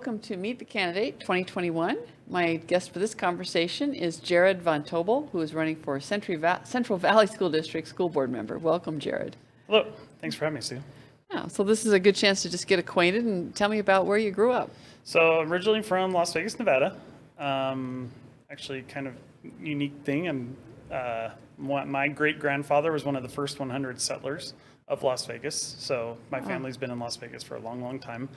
welcome to Meet the Candidate 2021. My guest for this conversation is Jared Von Tobel, who is running for Central Valley School District School Board member. Welcome, Jared. Hello. Thanks for having me, Sue. Yeah, so this is a good chance to just get acquainted and tell me about where you grew up. So originally from Las Vegas, Nevada. Actually, kind of unique thing. My great-grandfather was one of the first 100 settlers of Las Vegas. So my family's been in Las Vegas for a long, long time.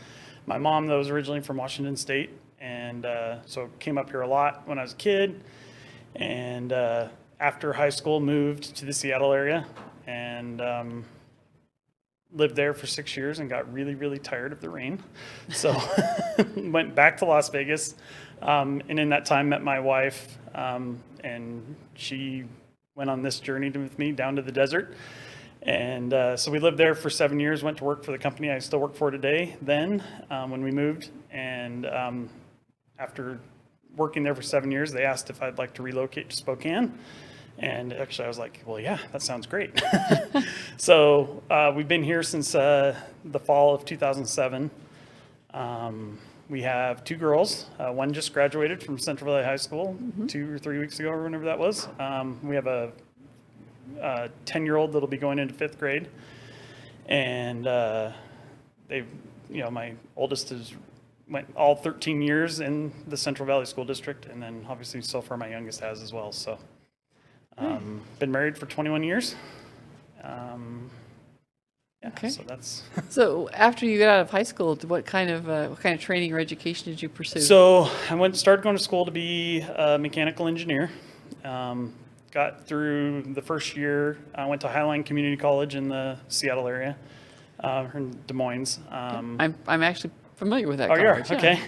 My mom, though, was originally from Washington State, and so came up here a lot when I was a kid. And after high school, moved to the Seattle area and lived there for 6 years and got really, really tired of the rain. So went back to Las Vegas, and in that time met my wife, and she went on this journey with me down to the desert. And so we lived there for 7 years, went to work for the company I still work for today then when we moved. And after working there for 7 years, they asked if I'd like to relocate to Spokane. And actually I was like, well, yeah, that sounds great. So we've been here since the fall of 2007. We have two girls. One just graduated from Central Valley High School 2 or 3 weeks ago, or whenever that was. We have a 10-year-old that'll be going into 5th grade, and my oldest went all 13 years in the Central Valley School District, and then obviously so far my youngest has as well. So been married for 21 years. Okay. So that's So after you got out of high school, what kind of training or education did you pursue? So I started going to school to be a mechanical engineer. Got through the first year. I went to Highline Community College in the Seattle area, in Des Moines. I'm actually familiar with that Oh, college. you're? Okay.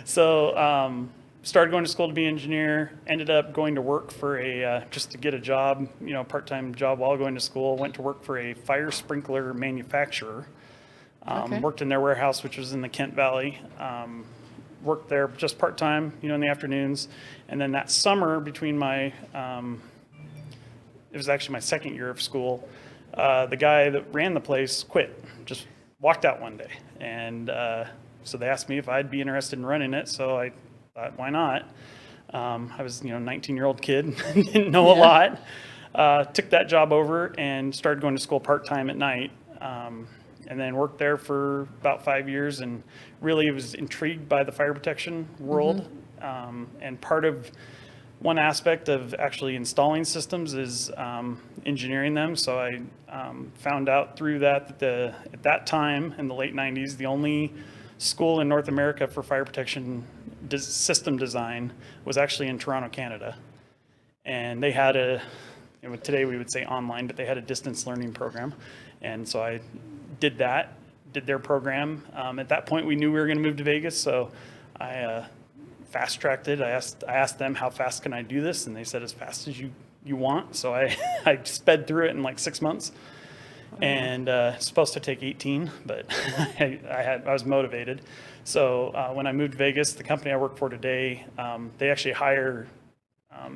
So started going to school to be an engineer. Ended up going to work for just to get a job, part-time job while going to school. Went to work for a fire sprinkler manufacturer. Worked in their warehouse, which was in the Kent Valley. Worked there just part-time, in the afternoons. And then that summer between it was actually my second year of school, the guy that ran the place quit, just walked out one day. And so they asked me if I'd be interested in running it. So I thought, why not? I was, 19-year-old kid, didn't know a lot. Took that job over and started going to school part-time at night. And then worked there for about 5 years, and really was intrigued by the fire protection world. And part of one aspect of actually installing systems is engineering them. So I found out through that at that time in the late 90s, the only school in North America for fire protection system design was actually in Toronto, Canada. And they had today we would say online, but they had a distance learning program. And so I did their program. At that point, we knew we were going to move to Vegas, so I fast-tracked it. I asked them, how fast can I do this? And they said, as fast as you want. So I sped through it in like 6 months. And it's supposed to take 18, but I was motivated. So when I moved to Vegas, the company I work for today, they actually hire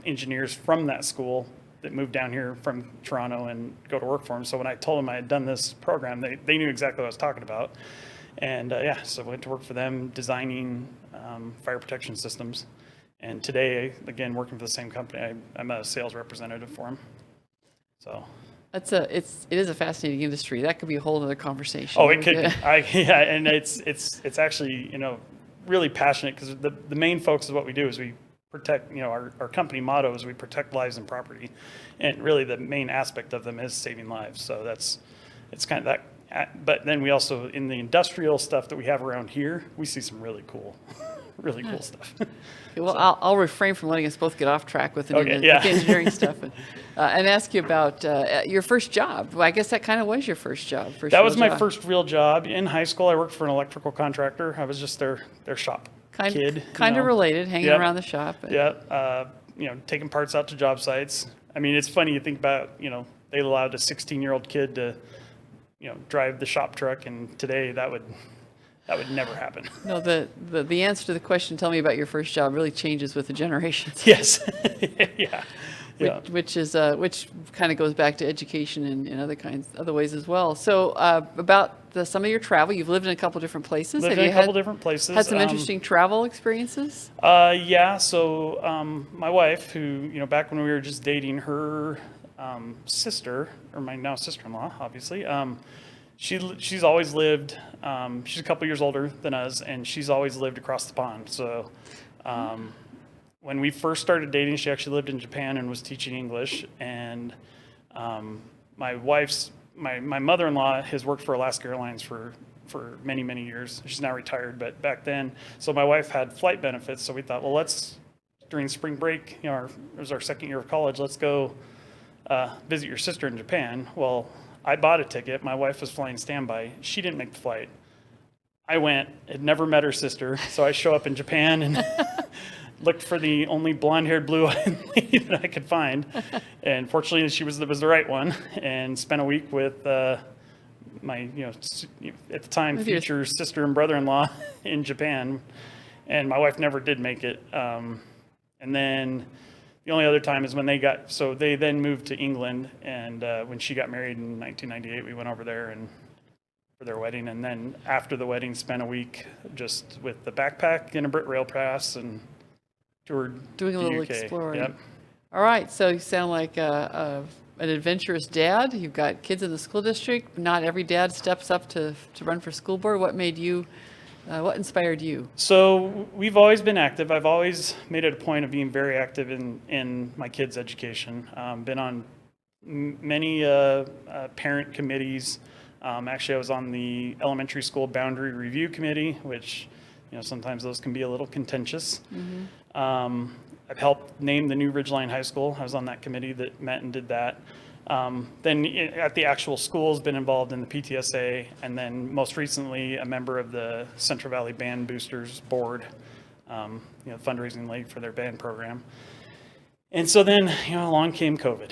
engineers from that school that moved down here from Toronto and go to work for them. So when I told them I had done this program, they knew exactly what I was talking about. And so I went to work for them designing fire protection systems. And today, again, working for the same company, I'm a sales representative for them. So it is a fascinating industry. That could be a whole other conversation. Oh, it could. And it's actually, really passionate, because the main focus of what we do is we protect, our company motto is we protect lives and property. And really the main aspect of them is saving lives. So it's kind of that. But then we also, in the industrial stuff that we have around here, we see some really cool stuff. Well, so I'll refrain from letting us both get off track with the engineering stuff, and ask you about your first job. Well, I guess that kind of was your first job. That was my first real job. In high school, I worked for an electrical contractor. I was just their shop kid. Kind of related, hanging around the shop. Taking parts out to job sites. I mean, it's funny, you think about, they allowed a 16-year-old kid to, drive the shop truck, and today that would never happen. No, the answer to the question, tell me about your first job, really changes with the generations. Yes. Yeah. which kind of goes back to education in other ways as well. So about some of your travel, you've lived in a couple different places. Lived Have in you a couple different places. had some interesting travel experiences? Yeah. So my wife, who, back when we were just dating, her sister, or my now sister-in-law, obviously, she's always lived. She's a couple years older than us, and she's always lived across the pond. So when we first started dating, she actually lived in Japan and was teaching English. And my mother-in-law has worked for Alaska Airlines for many, many years. She's now retired, but back then, so my wife had flight benefits. So we thought, well, during spring break, it was our second year of college, let's go visit your sister in Japan. Well, I bought a ticket. My wife was flying standby. She didn't make the flight. I went, had never met her sister. So I show up in Japan and looked for the only blonde-haired, blue-eyed lady that I could find. And fortunately, she was the right one, and spent a week with my, at the time, future sister and brother-in-law in Japan. And my wife never did make it. And then the only other time is when they then moved to England, and when she got married in 1998, we went over there and for their wedding, and then after the wedding, spent a week just with the backpack and a Brit Rail pass and toured doing a the little UK. exploring. Yep. All right, so you sound like an adventurous dad. You've got kids in the school district. Not every dad steps up to run for school board. What made you? What inspired you? So we've always been active. I've always made it a point of being very active in my kids' education. Been on many parent committees. Actually, I was on the elementary school boundary review committee, which, sometimes those can be a little contentious. Mm-hmm. I've helped name the new Ridgeline High School. I was on that committee that met and did that. Then at the actual schools, been involved in the PTSA, and then most recently a member of the Central Valley Band Boosters Board, fundraising league for their band program. And so then, along came COVID,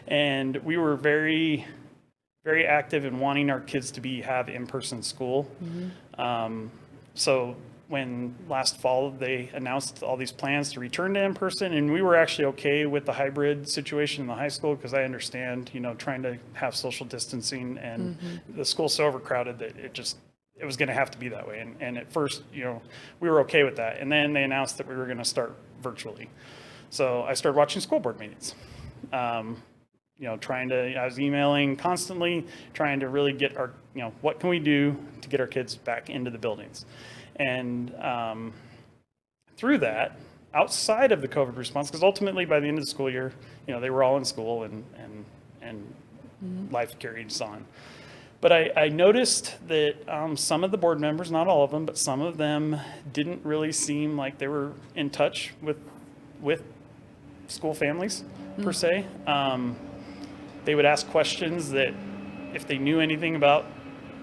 and we were very, very active in wanting our kids to have in-person school. Mm-hmm. So when last fall they announced all these plans to return to in-person, and we were actually okay with the hybrid situation in the high school, because I understand, trying to have social distancing, and mm-hmm. the school's so overcrowded that it was going to have to be that way. And at first, we were okay with that. And then they announced that we were going to start virtually. So I started watching school board meetings. I was emailing constantly, trying to really get our, what can we do to get our kids back into the buildings? And through that, outside of the COVID response, because ultimately by the end of the school year, they were all in school and mm-hmm. life carried on. But I noticed that some of the board members, not all of them, but some of them didn't really seem like they were in touch with school families, mm-hmm. per se. They would ask questions that if they knew anything about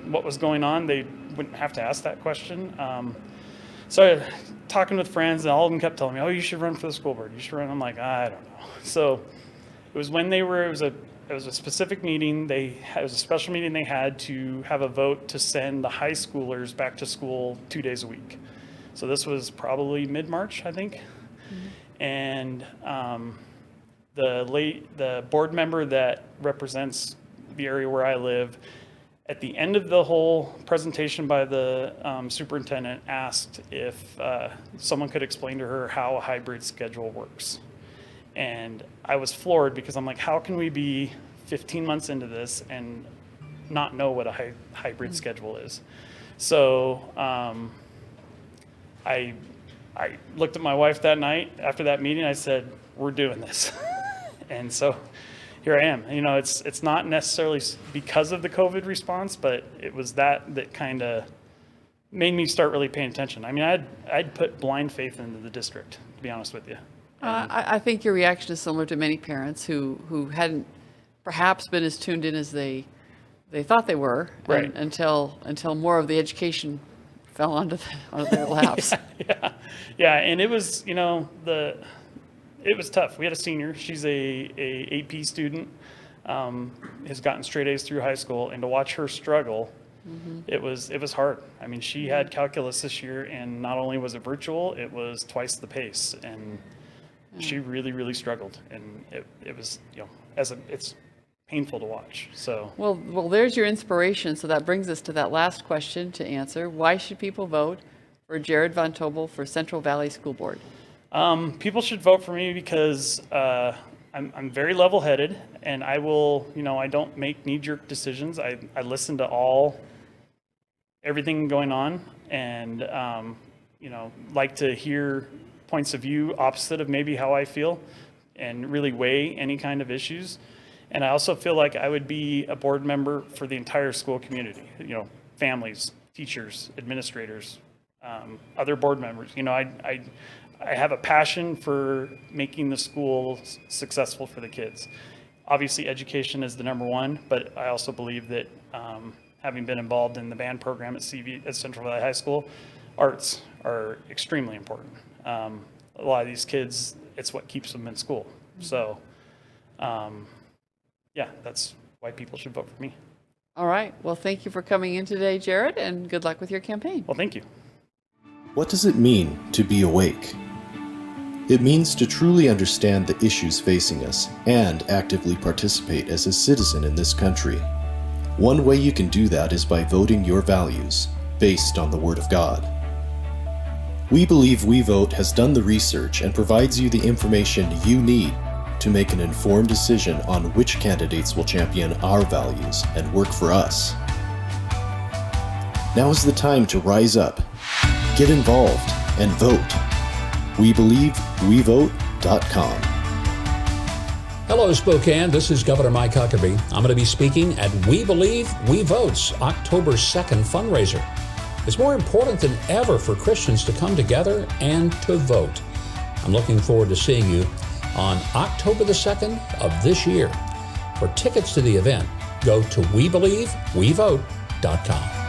what was going on, they wouldn't have to ask that question. So talking with friends, and all of them kept telling me, oh, you should run for the school board. You should run. I'm like, I don't know. So it was when it was a specific meeting. It was a special meeting they had to have a vote to send the high schoolers back to school 2 days a week. So this was probably mid-March, I think. Mm-hmm. And the board member that represents the area where I live, at the end of the whole presentation by the superintendent, asked if someone could explain to her how a hybrid schedule works. And I was floored, because I'm like, how can we be 15 months into this and not know what a hybrid schedule is? So I looked at my wife that night after that meeting. I said, we're doing this. And so here I am. It's not necessarily because of the COVID response, but it was that kind of made me start really paying attention. I mean, I'd put blind faith into the district, to be honest with you. I think your reaction is similar to many parents who hadn't perhaps been as tuned in as they thought they were, right. until more of the education fell onto their laps. Yeah. And it was, it was tough. We had a senior. She's a AP student, has gotten straight A's through high school, and to watch her struggle, mm-hmm. it was hard. I mean, she had calculus this year, and not only was it virtual, it was twice the pace. And she really, really struggled, and it was, it's painful to watch. So, Well, there's your inspiration. So that brings us to that last question to answer. Why should people vote for Jared Von Tobel for Central Valley School Board? people should vote for me because I'm very level-headed, and I will, I don't make knee-jerk decisions. I listen to everything going on, and like to hear points of view opposite of maybe how I feel, and really weigh any kind of issues. And I also feel like I would be a board member for the entire school community, families, teachers, administrators, other board members. I have a passion for making the school successful for the kids. Obviously, education is the number one, but I also believe that having been involved in the band program at Central Valley High School, arts are extremely important. A lot of these kids, it's what keeps them in school. So, yeah, that's why people should vote for me. All right. Well, thank you for coming in today, Jared, and good luck with your campaign. Well, thank you. What does it mean to be awake? It means to truly understand the issues facing us and actively participate as a citizen in this country. One way you can do that is by voting your values based on the Word of God. We believe We Vote has done the research and provides you the information you need to make an informed decision on which candidates will champion our values and work for us. Now is the time to rise up, get involved, and vote. WeBelieveWeVote.com. Hello, Spokane. This is Governor Mike Huckabee. I'm going to be speaking at We Believe, We Vote's October 2nd fundraiser. It's more important than ever for Christians to come together and to vote. I'm looking forward to seeing you on October the 2nd of this year. For tickets to the event, go to WeBelieveWeVote.com.